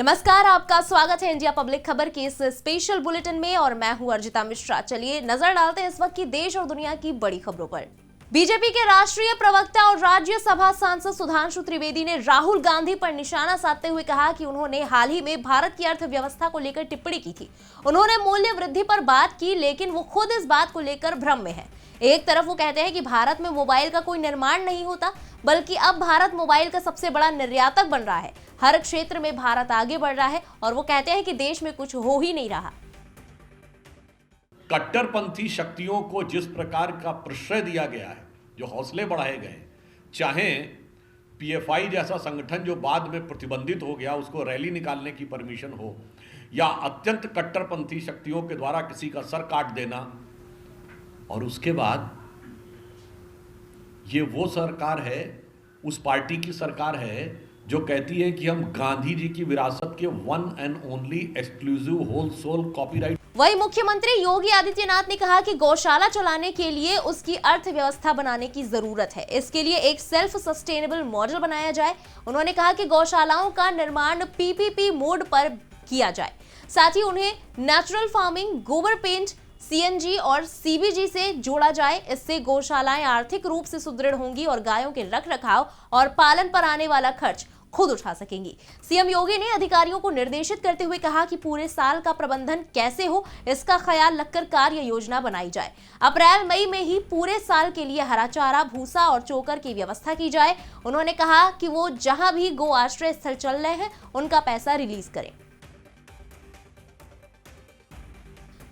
नमस्कार, आपका स्वागत है इंडिया पब्लिक खबर के इस स्पेशल बुलेटिन में और मैं हूं अर्जिता मिश्रा। चलिए नजर डालते हैं इस वक्त की देश और दुनिया की बड़ी खबरों पर। बीजेपी के राष्ट्रीय प्रवक्ता और राज्यसभा सांसद सुधांशु त्रिवेदी ने राहुल गांधी पर निशाना साधते हुए कहा कि उन्होंने हाल ही में भारत की अर्थव्यवस्था को लेकर टिप्पणी की थी। उन्होंने मूल्य वृद्धि पर बात की, लेकिन वो खुद इस बात को लेकर भ्रम में है। एक तरफ वो कहते हैं कि भारत में मोबाइल का कोई निर्माण नहीं होता, बल्कि अब भारत मोबाइल का सबसे बड़ा निर्यातक बन रहा है। हर क्षेत्र में भारत आगे बढ़ रहा है और वो कहते हैं कि देश में कुछ हो ही नहीं रहा। कट्टरपंथी शक्तियों को जिस प्रकार का प्रश्रय दिया गया है, जो हौसले बढ़ाए गए, चाहे पीएफआई जैसा संगठन जो बाद में प्रतिबंधित हो गया उसको रैली निकालने की परमिशन हो, या अत्यंत कट्टरपंथी शक्तियों के द्वारा किसी का सर काट देना, और उसके बाद ये वो सरकार है, उस पार्टी की सरकार है जो कहती है कि हम गांधी जी की विरासत के one and only exclusive whole sole copyright. वहीं मुख्यमंत्री योगी आदित्यनाथ ने कहा कि गौशाला चलाने के लिए उसकी अर्थव्यवस्था बनाने की जरूरत है। इसके लिए एक सेल्फ सस्टेनेबल मॉडल बनाया जाए। उन्होंने कहा कि गौशालाओं का निर्माण पीपीपी मोड पर किया जाए, साथ ही उन्हें नेचुरल फार्मिंग, गोबर पेंट, सीएनजी और सीबीजी से जोड़ा जाए। इससे गौशालाएं आर्थिक रूप से सुदृढ़ होंगी और गायों के रखरखाव और पालन पर आने वाला खर्च खुद उठा सकेंगी। सीएम योगी ने अधिकारियों को निर्देशित करते हुए कहा कि पूरे साल का प्रबंधन कैसे हो, इसका ख्याल रखकर कार्य योजना बनाई जाए। अप्रैल मई में ही पूरे साल के लिए हरा चारा, भूसा और चोकर की व्यवस्था की जाए। उन्होंने कहा कि वो जहां भी गो आश्रय स्थल चल रहे हैं उनका पैसा रिलीज करें।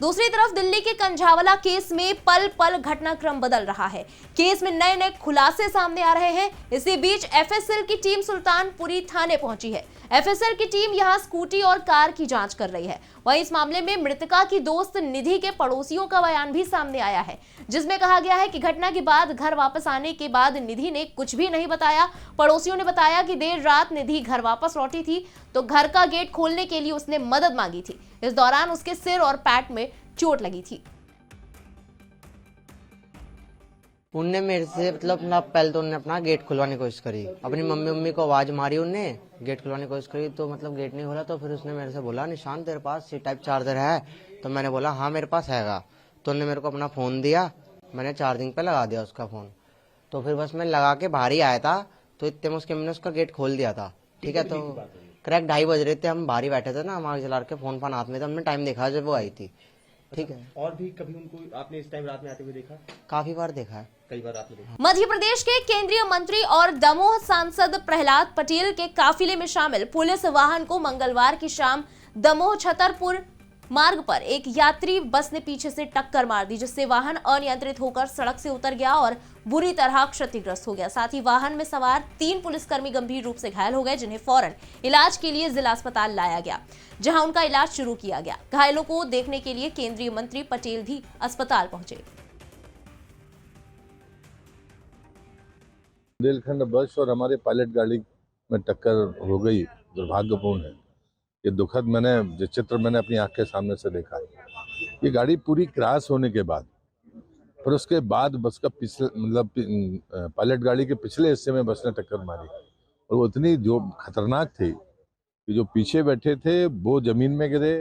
दूसरी तरफ दिल्ली के कंझावला केस में पल पल घटनाक्रम बदल रहा है। केस में नए नए खुलासे सामने आ रहे हैं। इसी बीच एफएसएल की टीम सुल्तानपुरी थाने पहुंची है। एफएसएल की टीम यहां स्कूटी और कार की जांच कर रही है। वहीं इस मामले में मृतका की दोस्त निधि के पड़ोसियों का बयान भी सामने आया है, जिसमें कहा गया है कि घटना के बाद घर वापस आने के बाद निधि ने कुछ भी नहीं बताया। पड़ोसियों ने बताया कि देर रात निधि घर वापस लौटी थी तो घर का गेट खोलने के लिए उसने मदद मांगी थी। इस दौरान उसके सिर और पैट में चोट लगी थी। उनने मेरे से पहले तो उन्होंने अपना गेट खुलवाने की कोशिश करी, अपनी मम्मी को आवाज मारी, उनने गेट खुलवाने की कोशिश करी तो गेट नहीं खोला। तो फिर उसने मेरे से बोला, निशान तेरे पास सी टाइप चार्जर है? तो मैंने बोला हाँ मेरे पास हैगा। तो उन्होंने मेरे को अपना फोन दिया, मैंने चार्जिंग पे लगा दिया उसका फोन। तो फिर बस मैं लगा के बाहर ही आया था तो इतने में मैंने उसका गेट खोल दिया था। ठीक है, तो करेक्ट 2:30 बज रहे थे, हम बाहर ही बैठे थे ना, हमारे जला के फोन हाथ में था। हमने टाइम देखा जब वो आई थी। ठीक है, और भी कभी उनको आपने इस टाइम रात में आते हुए देखा? काफी बार देखा है, कई बार आपने देखा। मध्य प्रदेश के केंद्रीय मंत्री और दमोह सांसद प्रहलाद पटेल के काफिले में शामिल पुलिस वाहन को मंगलवार की शाम दमोह छतरपुर मार्ग पर एक यात्री बस ने पीछे से टक्कर मार दी, जिससे वाहन अनियंत्रित होकर सड़क से उतर गया और बुरी तरह क्षतिग्रस्त हो गया। साथ ही वाहन में सवार 3 पुलिसकर्मी गंभीर रूप से घायल हो गए, जिन्हें फौरन इलाज के लिए जिला अस्पताल लाया गया, जहां उनका इलाज शुरू किया गया। घायलों को देखने के लिए केंद्रीय मंत्री पटेल भी अस्पताल पहुंचे। बुंदेलखंड बस और हमारे पायलट गाड़ी में टक्कर हो गई, दुर्भाग्यपूर्ण है। ये दुखद जो चित्र मैंने अपनी आंख के सामने से देखा। ये गाड़ी पूरी क्रॉस होने के बाद, पर उसके बाद बस का पायलट गाड़ी के पिछले हिस्से में बस ने टक्कर मारी और वो इतनी जो खतरनाक थी कि जो पीछे बैठे थे वो जमीन में गिरे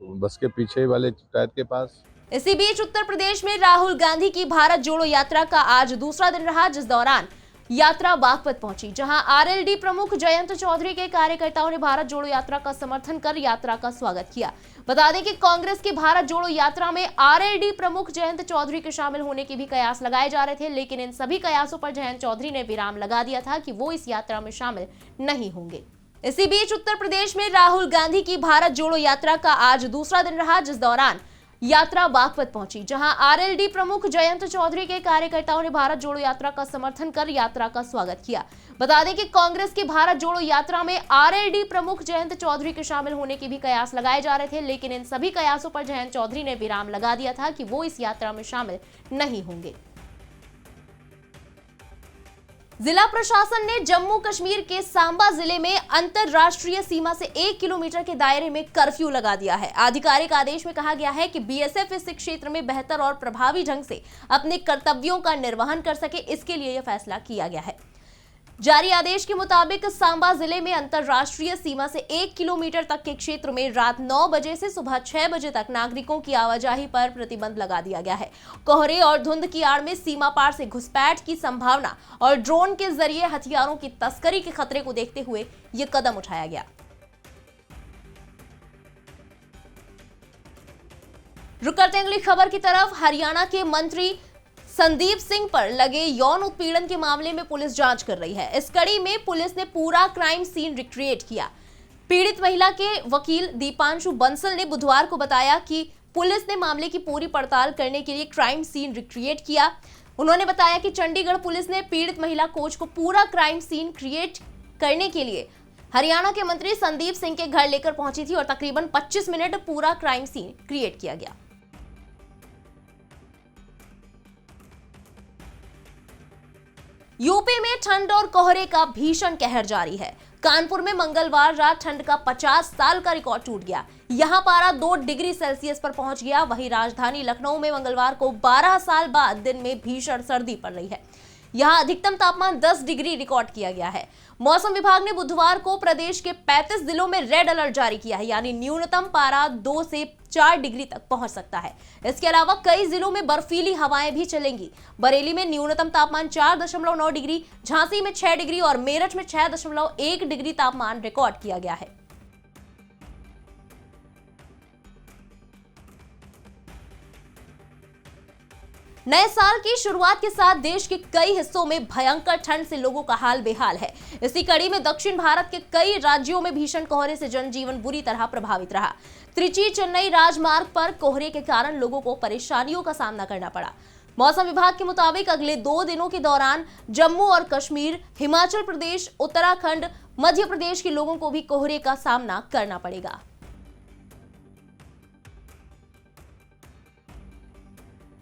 बस के पीछे वाले टायर के पास। इसी बीच उत्तर प्रदेश में राहुल गांधी की भारत जोड़ो यात्रा का आज दूसरा दिन रहा, जिस दौरान यात्रा बागपत पहुंची, जहां आरएलडी प्रमुख जयंत चौधरी के कार्यकर्ताओं ने भारत जोड़ो यात्रा का समर्थन कर यात्रा का स्वागत किया। बता दें कि कांग्रेस की भारत जोड़ो यात्रा में आरएलडी प्रमुख जयंत चौधरी के शामिल होने के भी कयास लगाए जा रहे थे, लेकिन इन सभी कयासों पर जयंत चौधरी ने विराम लगा दिया था कि वो इस यात्रा में शामिल नहीं होंगे। इसी बीच उत्तर प्रदेश में राहुल गांधी की भारत जोड़ो यात्रा का आज दूसरा दिन रहा, जिस दौरान यात्रा बागपत पहुंची, जहां आरएलडी प्रमुख जयंत चौधरी के कार्यकर्ताओं ने भारत जोड़ो यात्रा का समर्थन कर यात्रा का स्वागत किया। बता दें कि कांग्रेस की भारत जोड़ो यात्रा में आरएलडी प्रमुख जयंत चौधरी के शामिल होने के भी कयास लगाए जा रहे थे, लेकिन इन सभी कयासों पर जयंत चौधरी ने विराम लगा दिया था कि वो इस यात्रा में शामिल नहीं होंगे। जिला प्रशासन ने जम्मू कश्मीर के सांबा जिले में अंतरराष्ट्रीय सीमा से 1 किलोमीटर के दायरे में कर्फ्यू लगा दिया है। आधिकारिक आदेश में कहा गया है कि बीएसएफ इस क्षेत्र में बेहतर और प्रभावी ढंग से अपने कर्तव्यों का निर्वहन कर सके, इसके लिए यह फैसला किया गया है। जारी आदेश के मुताबिक सांबा जिले में अंतर्राष्ट्रीय सीमा से 1 किलोमीटर तक के क्षेत्र में रात 9 बजे से सुबह 6 बजे तक नागरिकों की आवाजाही पर प्रतिबंध लगा दिया गया है। कोहरे और धुंध की आड़ में सीमा पार से घुसपैठ की संभावना और ड्रोन के जरिए हथियारों की तस्करी के खतरे को देखते हुए यह कदम उठाया गया। रुक करते हैं अगली खबर की तरफ। हरियाणा के मंत्री संदीप सिंह पर लगे यौन उत्पीड़न के मामले में पुलिस जांच कर रही है। इस कड़ी में पुलिस ने पूरा क्राइम सीन रिक्रिएट किया। पीड़ित महिला के वकील दीपांशु बंसल ने बुधवार को बताया कि पुलिस ने मामले की पूरी पड़ताल करने के लिए क्राइम सीन रिक्रिएट किया। उन्होंने बताया कि चंडीगढ़ पुलिस ने पीड़ित महिला कोच को पूरा क्राइम सीन क्रिएट करने के लिए हरियाणा के मंत्री संदीप सिंह के घर लेकर पहुंची थी और तकरीबन 25 मिनट पूरा क्राइम सीन क्रिएट किया गया। यूपी में ठंड और कोहरे का भीषण कहर जारी है। कानपुर में मंगलवार रात ठंड का 50 साल का रिकॉर्ड टूट गया। यहां पारा 2 डिग्री सेल्सियस पर पहुंच गया। वहीं राजधानी लखनऊ में मंगलवार को 12 साल बाद दिन में भीषण सर्दी पड़ रही है। यहां अधिकतम तापमान 10 डिग्री रिकॉर्ड किया गया है। मौसम विभाग ने बुधवार को प्रदेश के 35 जिलों में रेड अलर्ट जारी किया है, यानी न्यूनतम पारा 2 से 4 डिग्री तक पहुंच सकता है। इसके अलावा कई जिलों में बर्फीली हवाएं भी चलेंगी। बरेली में न्यूनतम तापमान 4.9 डिग्री, झांसी में 6 डिग्री और मेरठ में 6.1 डिग्री तापमान रिकॉर्ड किया गया है। नए साल की शुरुआत के साथ देश के कई हिस्सों में भयंकर ठंड से लोगों का हाल बेहाल है। इसी कड़ी में दक्षिण भारत के कई राज्यों में भीषण कोहरे से जनजीवन बुरी तरह प्रभावित रहा। त्रिची चेन्नई राजमार्ग पर कोहरे के कारण लोगों को परेशानियों का सामना करना पड़ा। मौसम विभाग के मुताबिक अगले 2 दिनों के दौरान जम्मू और कश्मीर, हिमाचल प्रदेश, उत्तराखंड, मध्य प्रदेश के लोगों को भी कोहरे का सामना करना पड़ेगा।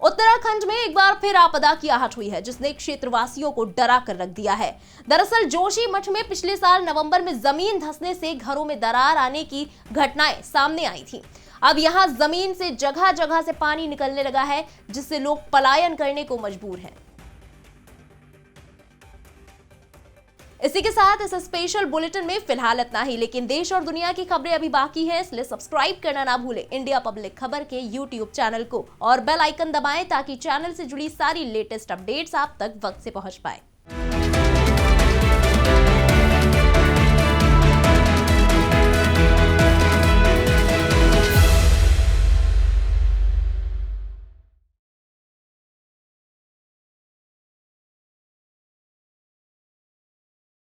उत्तराखंड में एक बार फिर आपदा की आहट हुई है, जिसने क्षेत्रवासियों को डरा कर रख दिया है। दरअसल जोशीमठ में पिछले साल नवंबर में जमीन धंसने से घरों में दरार आने की घटनाएं सामने आई थी। अब यहां जमीन से जगह जगह से पानी निकलने लगा है, जिससे लोग पलायन करने को मजबूर हैं। इसी के साथ इस स्पेशल बुलेटिन में फिलहाल इतना ही, लेकिन देश और दुनिया की खबरें अभी बाकी हैं, इसलिए सब्सक्राइब करना ना भूलें इंडिया पब्लिक खबर के YouTube चैनल को और बेल आइकन दबाएं ताकि चैनल से जुड़ी सारी लेटेस्ट अपडेट्स आप तक वक्त से पहुंच पाए।